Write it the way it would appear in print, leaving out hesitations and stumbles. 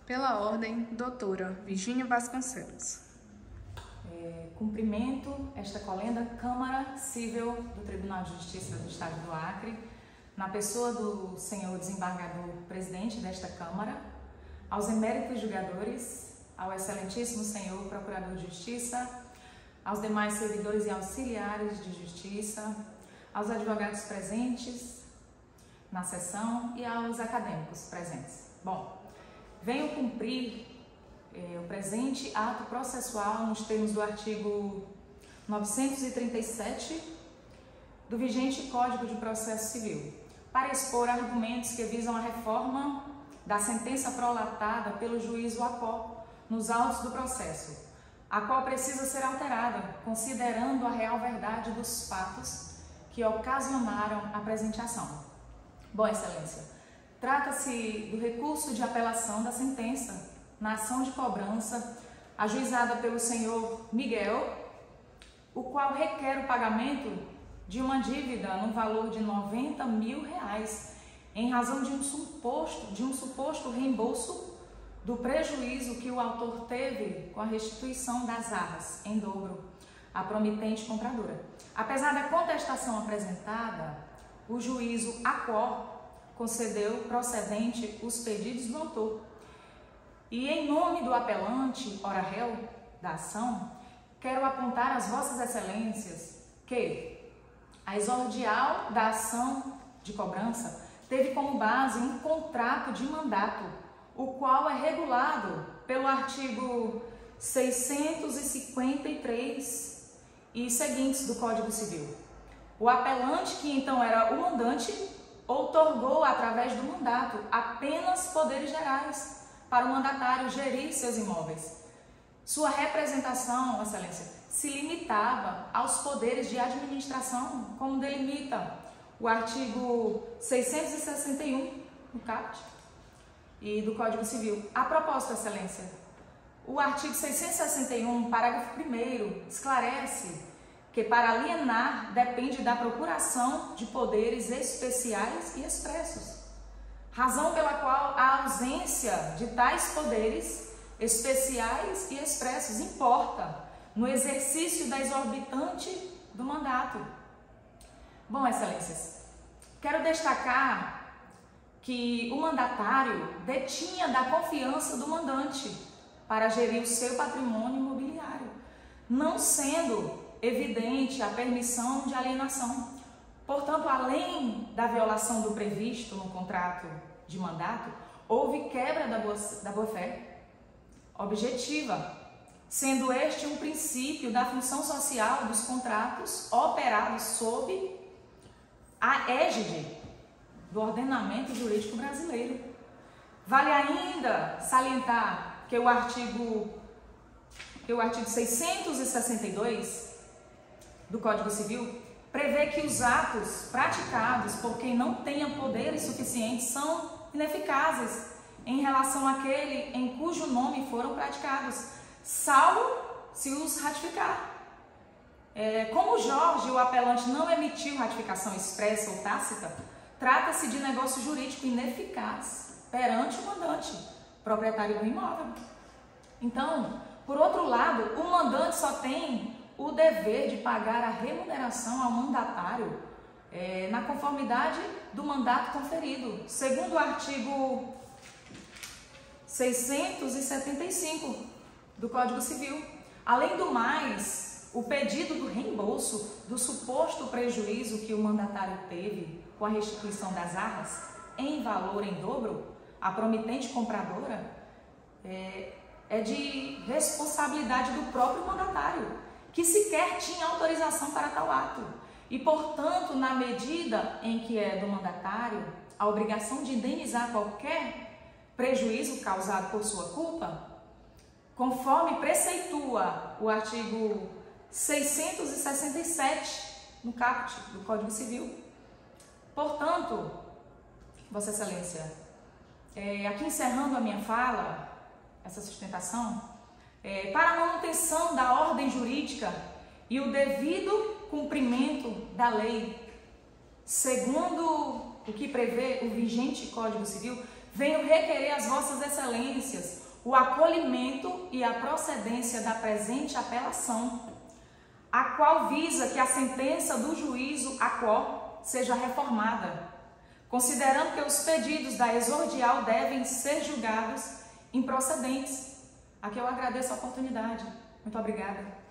Pela ordem, doutora Virgínia Vasconcelos. Cumprimento esta colenda Câmara Civil do Tribunal de Justiça do Estado do Acre, na pessoa do senhor desembargador presidente desta Câmara, aos eméritos julgadores, ao excelentíssimo senhor procurador de Justiça, aos demais servidores e auxiliares de Justiça, aos advogados presentes na sessão e aos acadêmicos presentes. Bom, venho cumprir o presente ato processual nos termos do artigo 937 do vigente Código de Processo Civil, para expor argumentos que visam a reforma da sentença prolatada pelo juiz Wacó nos autos do processo, a qual precisa ser alterada, considerando a real verdade dos fatos que ocasionaram a presente ação. Bom, Excelência, trata-se do recurso de apelação da sentença na ação de cobrança ajuizada pelo senhor Miguel, o qual requer o pagamento de uma dívida no valor de R$90 mil, em razão de um suposto reembolso do prejuízo que o autor teve com a restituição das arras em dobro à promitente compradora. Apesar da contestação apresentada, o juízo Wacó concedeu procedente os pedidos do autor. E em nome do apelante, ora réu, da ação, quero apontar às vossas excelências que a exordial da ação de cobrança teve como base um contrato de mandato, o qual é regulado pelo artigo 653 e seguintes do Código Civil. O apelante, que então era o mandante, outorgou através do mandato apenas poderes gerais para o mandatário gerir seus imóveis. Sua representação, Excelência, se limitava aos poderes de administração, como delimita o artigo 661 do caput e do Código Civil. A propósito, Excelência, o artigo 661, parágrafo 1º, esclarece que para alienar depende da procuração de poderes especiais e expressos, razão pela qual a ausência de tais poderes especiais e expressos importa no exercício da exorbitante do mandato. Bom, Excelências, quero destacar que o mandatário detinha da confiança do mandante para gerir o seu patrimônio imobiliário, não sendo evidente a permissão de alienação. Portanto, além da violação do previsto no contrato de mandato, houve quebra da boa-fé objetiva, sendo este um princípio da função social dos contratos operados sob a égide do ordenamento jurídico brasileiro. Vale ainda salientar que o artigo 662 do Código Civil prevê que os atos praticados por quem não tenha poderes suficientes são ineficazes em relação àquele em cujo nome foram praticados, salvo se os ratificar. Como Jorge, o apelante, não emitiu ratificação expressa ou tácita, trata-se de negócio jurídico ineficaz perante o mandante, proprietário do imóvel. Então, por outro lado, o mandante só tem o dever de pagar a remuneração ao mandatário na conformidade do mandato conferido, segundo o artigo 675 do Código Civil. Além do mais, o pedido do reembolso do suposto prejuízo que o mandatário teve com a restituição das arras em valor em dobro à promitente compradora é de responsabilidade do próprio mandatário, que sequer tinha autorização para tal ato. E, portanto, na medida em que é do mandatário a obrigação de indenizar qualquer prejuízo causado por sua culpa, conforme preceitua o artigo 667 no caput do Código Civil. Portanto, Vossa Excelência, aqui encerrando a minha fala, essa sustentação, para a manutenção da ordem jurídica e o devido cumprimento da lei, segundo o que prevê o vigente Código Civil, venho requerer as vossas excelências o acolhimento e a procedência da presente apelação, a qual visa que a sentença do juízo a qual seja reformada, considerando que os pedidos da exordial devem ser julgados improcedentes. Aqui eu agradeço a oportunidade. Muito obrigada.